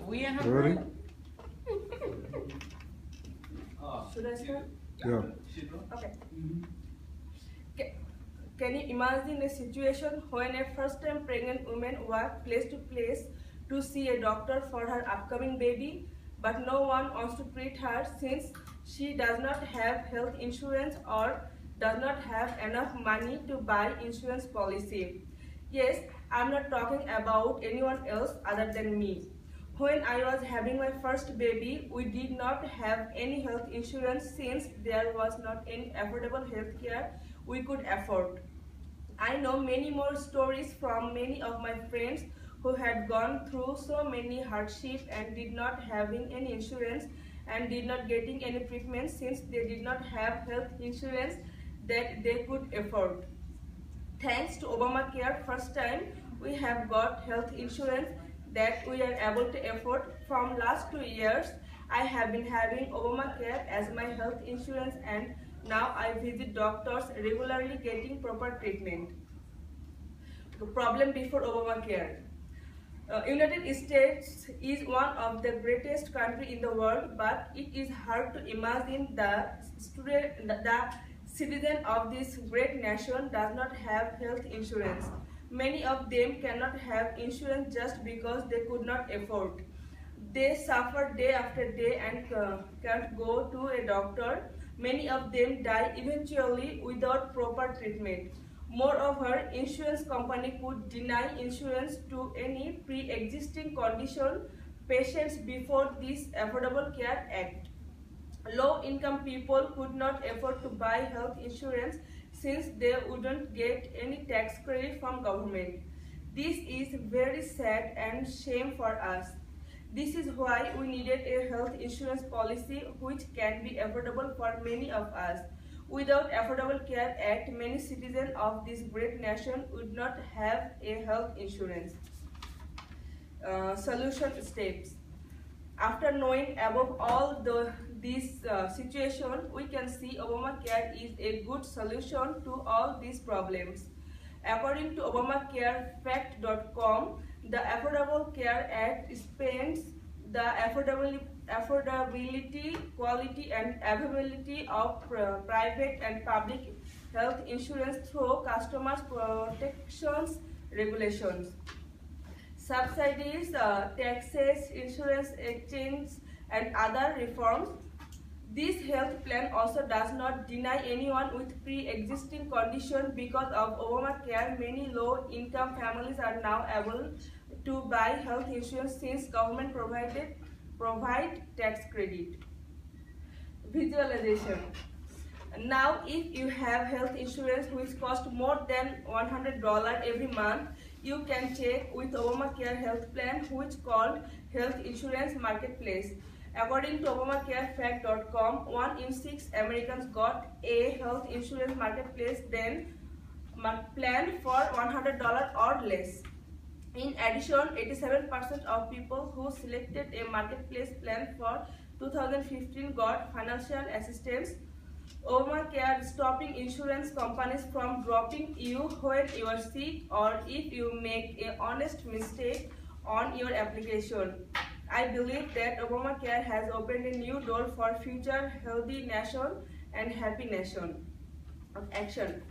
we in her Ready? group? Should I start? Yeah. Okay. Can you imagine a situation when a first-time pregnant woman walks place to place to see a doctor for her upcoming baby, but no one wants to treat her since she does not have health insurance or does not have enough money to buy insurance policy? Yes, I'm not talking about anyone else other than me. When I was having my first baby, we did not have any health insurance since there was not any affordable health care we could afford. I know many more stories from many of my friends who had gone through so many hardships and did not having any insurance and did not getting any treatment since they did not have health insurance that they could afford. Thanks to Obamacare, first time we have got health insurance that we are able to afford. From last 2 years, I have been having Obamacare as my health insurance, and now I visit doctors regularly getting proper treatment. The problem before Obamacare. United States is one of the greatest country in the world, but it is hard to imagine the citizen of this great nation does not have health insurance. Many of them cannot have insurance just because they could not afford. They suffer day after day and can't go to a doctor. Many of them die eventually without proper treatment. Moreover, insurance company could deny insurance to any pre-existing condition patients before this Affordable Care Act. Low-income people could not afford to buy health insurance since they wouldn't get any tax credit from government. This is very sad and shame for us. This is why we needed a health insurance policy which can be affordable for many of us. Without Affordable Care Act, many citizens of this great nation would not have a health insurance. Solution steps. After knowing above all this situation, we can see Obamacare is a good solution to all these problems. According to ObamacareFact.com, the Affordable Care Act spends the affordability, quality, and availability of private and public health insurance through customers' protections regulations. Subsidies, taxes, insurance exchange, and other reforms. This health plan also does not deny anyone with pre-existing condition. Because of Obamacare, many low-income families are now able to buy health insurance since government provide tax credit. Visualization. Now, if you have health insurance which costs more than $100 every month, you can check with Obamacare health plan, which called Health Insurance Marketplace. According to ObamacareFact.com, 1 in 6 Americans got a health insurance marketplace then plan for $100 or less. In addition, 87% of people who selected a marketplace plan for 2015 got financial assistance. Obamacare stopping insurance companies from dropping you when you are sick or if you make an honest mistake on your application. I believe that Obamacare has opened a new door for future healthy nation and happy nation. Action.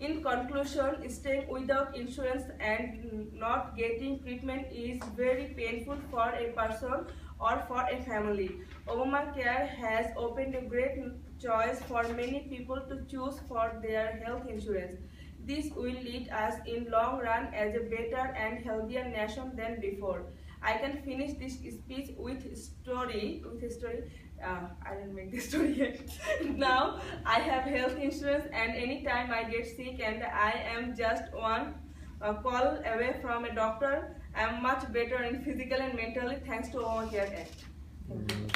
In conclusion, staying without insurance and not getting treatment is very painful for a person or for a family. Obamacare has opened a great choice for many people to choose for their health insurance. This will lead us in long run as a better and healthier nation than before. I can finish this speech with a story. I didn't make the story yet. Now I have health insurance, and anytime I get sick and I am just one call away from a doctor, I am much better in physical and mentally thanks to Obamacare Act. Thank you.